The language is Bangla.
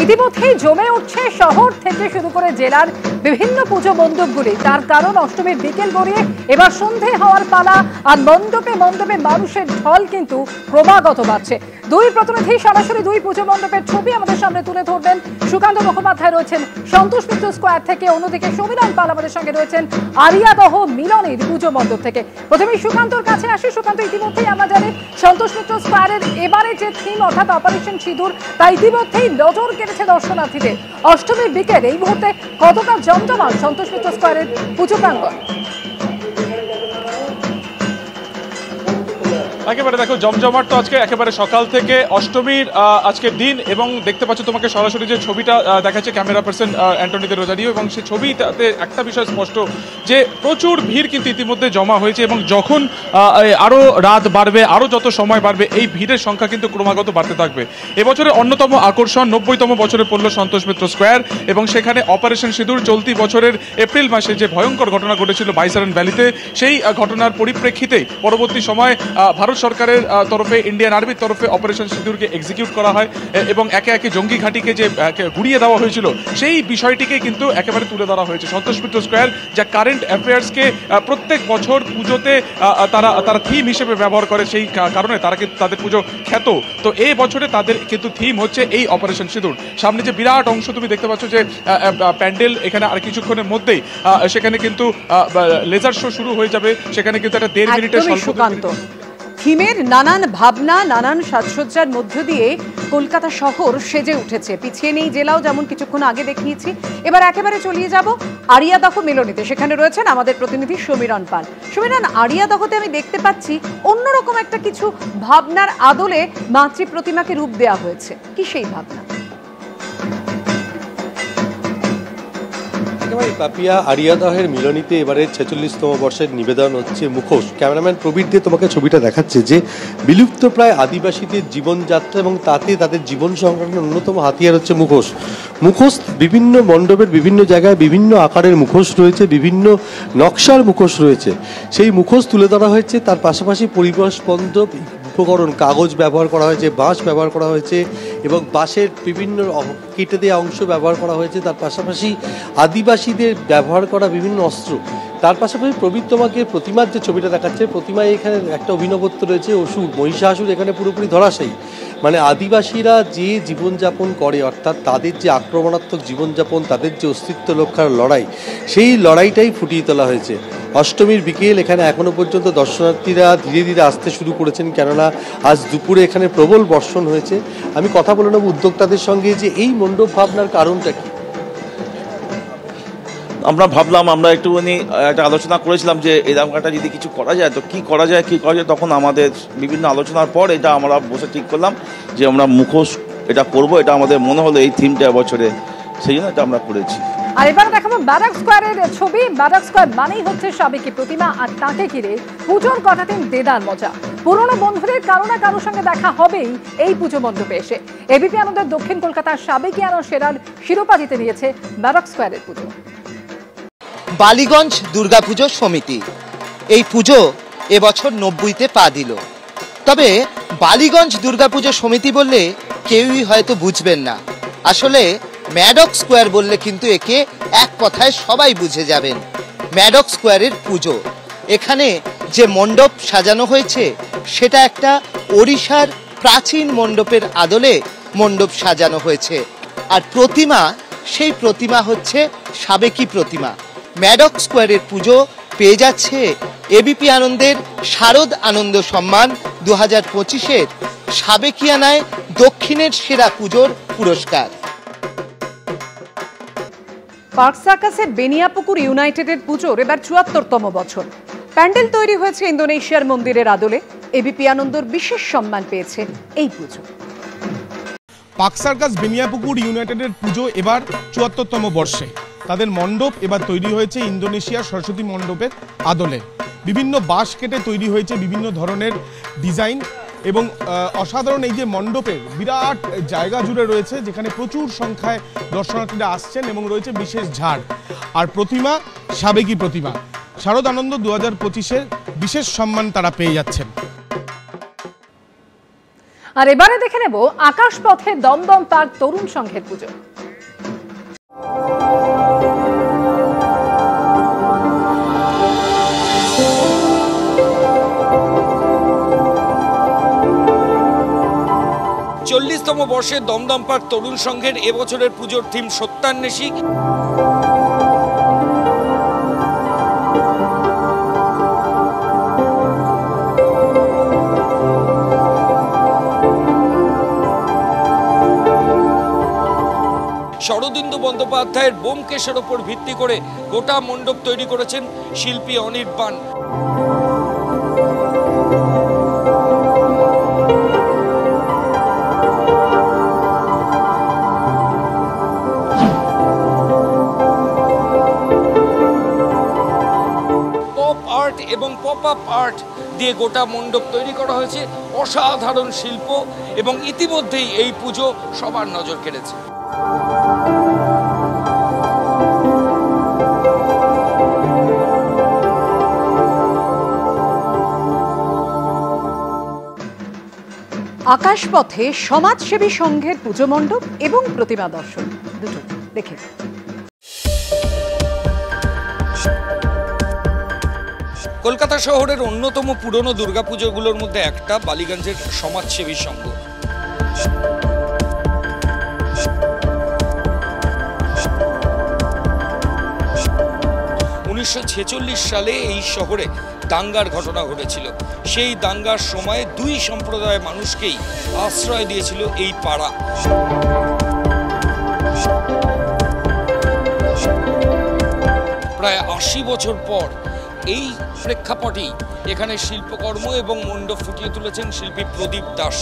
ইতিমধ্যেই জমে উঠছে শহর থেকে শুরু করে জেলার বিভিন্ন পুজো মণ্ডপগুলি। তার কারণ অষ্টমীর বিকেল গড়িয়ে এবার সন্ধে হওয়ার পালা, আর মণ্ডপে মণ্ডপে মানুষের ঢল কিন্তু ক্রমাগত বাড়ছে। দুই প্রতিনিধি সরাসরি দুই পুজো মণ্ডপের ছবি আমাদের সামনে তুলে ধরবেন। সুকান্ত মুখোপাধ্যায় রয়েছেন সন্তোষ মিত্র স্কোয়ার থেকে, অন্যদিকে সমীরণ পাল আমাদের সঙ্গে রয়েছেন আরিয়াদহ মিলনের পুজো মণ্ডপ থেকে। প্রথমে সুকান্তর কাছে আসি। সুকান্ত, ইতিমধ্যেই আমরা জানি সন্তোষ মিত্র স্কোয়ারের এবারে যে থিম অর্থাৎ অপারেশন সিঁদুর, তা ইতিমধ্যেই নজর কেড়েছে দর্শনার্থীদের। অষ্টমীর বিকেল এই মুহূর্তে কতটা জমজমাট সন্তোষ মিত্র স্কোয়ারের পুজো প্রাঙ্গণ? একেবারে দেখো জমজমাট তো আজকে একেবারে সকাল থেকে অষ্টমীর আজকের দিন, এবং দেখতে পাচ্ছ তোমাকে সরাসরি যে ছবিটা দেখাচ্ছে ক্যামেরা পার্সন অ্যান্টনি দে রোজারিও, এবং সেই ছবিটাতে একটা বিষয় স্পষ্ট যে প্রচুর ভিড় কিন্তু ইতিমধ্যে জমা হয়েছে, এবং যখন আরও রাত বাড়বে, আরও যত সময় বাড়বে, এই ভিড়ের সংখ্যা কিন্তু ক্রমাগত বাড়তে থাকবে। এবছরের অন্যতম আকর্ষণ 90তম বছরে পড়ল সন্তোষ মিত্র স্কোয়ার, এবং সেখানে অপারেশন সিঁদুর চলতি বছরের এপ্রিল মাসে যে ভয়ঙ্কর ঘটনা ঘটেছিল বাইসারান ভ্যালিতে, সেই ঘটনার পরিপ্রেক্ষিতে পরবর্তী সময় ভারত সরকারের তরফে, ইন্ডিয়ান আর্মির তরফে অপারেশন সিঁদুরকে এক্সিকিউট করা হয়, এবং একে একে জঙ্গি ঘাঁটিকে যে গুড়িয়ে দেওয়া হয়েছিল সেই বিষয়টিকে কিন্তু একেবারে তুলে ধরা হয়েছে। সন্তোষ মিত্র স্কোয়ার যা কারেন্ট অ্যাফেয়ার্সকে প্রত্যেক বছর পুজোতে তারা থিম হিসেবে ব্যবহার করে, সেই কারণে তারা কিন্তু তাদের পুজো খ্যাত। তো এই বছরে তাদের কিন্তু থিম হচ্ছে এই অপারেশন সিঁদুর। সামনে যে বিরাট অংশ তুমি দেখতে পাচ্ছ যে প্যান্ডেল, এখানে আর কিছুক্ষণের মধ্যেই সেখানে কিন্তু লেজার শো শুরু হয়ে যাবে। সেখানে কিন্তু একটা 1.5 মিনিটের স্বল্প থিমের নানান ভাবনা, নানান সাজসজ্জার মধ্য দিয়ে কলকাতা শহর সেজে উঠেছে। পিছিয়ে নেই জেলাও, যেমন কিছুক্ষণ আগে দেখিয়েছি। এবার একেবারে চলিয়ে যাব আরিয়াদহ মিলনীতে। সেখানে রয়েছেন আমাদের প্রতিনিধি সমীরণ পাল। সমীরণ, আরিয়াদহতে আমি দেখতে পাচ্ছি অন্যরকম একটা কিছু ভাবনার আদলে মাতৃ প্রতিমাকে রূপ দেওয়া হয়েছে। কি সেই ভাবনা? পাপিয়া, আরিয়াদহের মিলনীতে এবারে 46তম বর্ষের নিবেদন হচ্ছে মুখোশ। ক্যামেরাম্যান প্রবীর দিয়ে তোমাকে ছবিটা দেখাচ্ছে যে বিলুপ্ত প্রায় আদিবাসীদের জীবনযাত্রা এবং তাতে তাদের জীবন সংগ্রামের অন্যতম হাতিয়ার হচ্ছে মুখোশ। মুখোশ বিভিন্ন মণ্ডপের বিভিন্ন জায়গায় বিভিন্ন আকারের মুখোশ রয়েছে, বিভিন্ন নকশার মুখোশ রয়েছে। সেই মুখোশ তুলে ধরা হয়েছে। তার পাশাপাশি পরিবেশ বান্ধব উপকরণ, কাগজ ব্যবহার করা হয়েছে, বাঁশ ব্যবহার করা হয়েছে, এবং বাঁশের বিভিন্ন কেটে দেওয়া অংশ ব্যবহার করা হয়েছে। তার পাশাপাশি আদিবাসীদের ব্যবহার করা বিভিন্ন অস্ত্র। তার পাশাপাশি প্রবীর তোমাকে প্রতিমার যে ছবিটা দেখাচ্ছে, প্রতিমায় এখানে একটা অভিনবত্ব রয়েছে। অসুর, মহিষাসুর এখানে পুরোপুরি ধরাশায়ী। মানে আদিবাসীরা যে জীবনযাপন করে, অর্থাৎ তাদের যে আক্রমণাত্মক জীবনযাপন, তাদের যে অস্তিত্ব রক্ষার লড়াই, সেই লড়াইটাই ফুটিয়ে তোলা হয়েছে। অষ্টমীর বিকেল এখানে এখনও পর্যন্ত দর্শনার্থীরা ধীরে ধীরে আসতে শুরু করেছেন, কেননা আজ দুপুরে এখানে প্রবল বর্ষণ হয়েছে। আমি কথা বলে নেব উদ্যোক্তাদের সঙ্গে যে এই মণ্ডপ ভাবনার কারণটা কি। আমরা ভাবলাম, আমরা একটুখানি একটা আলোচনা করেছিলাম যে এরকম একটা যদি কিছু করা যায় তো কী করা যায়, তখন আমাদের বিভিন্ন আলোচনার পর এটা আমরা বসে ঠিক করলাম যে আমরা মুখোশ এটা করবো। এটা আমাদের মনে হলো এই থিমটা বছরে, সেই জন্য এটা আমরা করেছি। আর এবার দেখাবো ব্যারাক স্কোয়ারের ছবি। ব্যারাক স্কোয়ার মানেই হচ্ছে সাবেকি প্রতিমা, আর তাকে ঘিরে পুজোর কাটাতেন দেদার মজা। পুরনো বন্ধুদের কারো না কারোর সঙ্গে দেখা হবেই এই পুজো মণ্ডপে এসে। এবিপি আনন্দের দক্ষিণ কলকাতার সাবেকিয়ানা সেরার শিরোপা জিতে নিয়েছে ব্যারাক স্কোয়ারের পুজো। বালিগঞ্জ দুর্গাপুজো সমিতি এই পুজো এবছর 90তে পা দিল। তবে বালিগঞ্জ দুর্গাপুজো সমিতি বললে কেউই হয়তো বুঝবেন না। আসলে ম্যাডক স্কোয়ার বললে কিন্তু একে এক কথায় সবাই বুঝে যাবেন। ম্যাডক স্কোয়ারের পুজো, এখানে যে মণ্ডপ সাজানো হয়েছে সেটা একটা ওড়িশার প্রাচীন মণ্ডপের আদলে মণ্ডপ সাজানো হয়েছে। আর প্রতিমা, সেই প্রতিমা হচ্ছে সাবেকি প্রতিমা। ম্যাডক স্কোয়ারের পুজো পেয়ে যাচ্ছে এবিপি আনন্দের শারদ আনন্দ সম্মান 2025-এর সাবেকিয়ানায় দক্ষিণের সেরা পুজোর পুরস্কার। পার্ক সার্কাসের বেনিয়াপুকুর ইউনাইটেডের পুজোর এবার 74তম বছর। প্যান্ডেল তৈরি হয়েছে ইন্দোনেশিয়ার মন্দিরের আদলে। এবিপি আনন্দর বিশেষ সম্মান পেয়েছে এই পুজো। পার্ক সার্কাস বেনিয়াপুকুর ইউনাইটেডের পুজো এবার 74তম বর্ষে। তাদের মণ্ডপ এবার তৈরি হয়েছে ইন্দোনেশিয়ার সরস্বতী মণ্ডপের আদলে। বিভিন্ন বাঁশ কেটে তৈরি হয়েছে বিভিন্ন ধরনের ডিজাইন, এবং অসাধারণ এই যে মণ্ডপের বিরাট জায়গা জুড়ে রয়েছে, যেখানে প্রচুর সংখ্যায় দর্শনার্থীরা আসছেন, এবং রয়েছে বিশেষ ঝাড়। আর প্রতিমা সাবেকি প্রতিমা। শারদ আনন্দ 2025-এর বিশেষ সম্মান তারা পেয়ে যাচ্ছেন। আর এবারে দেখে নেব আকাশপথে দমদম পার্ক তরুণ সংঘের পুজো। চল্লিশতম বর্ষে দমদম পার্ক তরুণ সংঘের এবছরের পুজোর থিম সত্যান্বেষী। শরদিন্দু বন্দ্যোপাধ্যায়ের ব্যোমকেশের ওপর ভিত্তি করে গোটা মণ্ডপ তৈরি করেছেন শিল্পী অনির্বাণ। পপ আর্ট এবং পপ আপ আর্ট দিয়ে গোটা মণ্ডপ তৈরি করা হয়েছে। অসাধারণ শিল্প এবং ইতিমধ্যেই এই পুজো সবার নজর কেড়েছে। আকাশপথে সমাজসেবী সংঘের পুজো মণ্ডপ এবং প্রতিমা দর্শন দুটো দেখে। কলকাতা শহরের অন্যতম পুরনো দুর্গাপুজোগুলোর মধ্যে একটা বালিগঞ্জের সমাজসেবী সংঘ। সালে এই শহরে দাঙ্গার ঘটনা ঘটেছিল। সেই দাঙ্গার সময় দুই সম্প্রদায়ের মানুষকেই আশ্রয় দিয়েছিল এই পাড়া। প্রায় ৮০ বছর পর এই প্রেক্ষাপটেই এখানে শিল্পকর্ম এবং মণ্ডপ ফুটিয়ে তুলেছেন শিল্পী প্রদীপ দাস।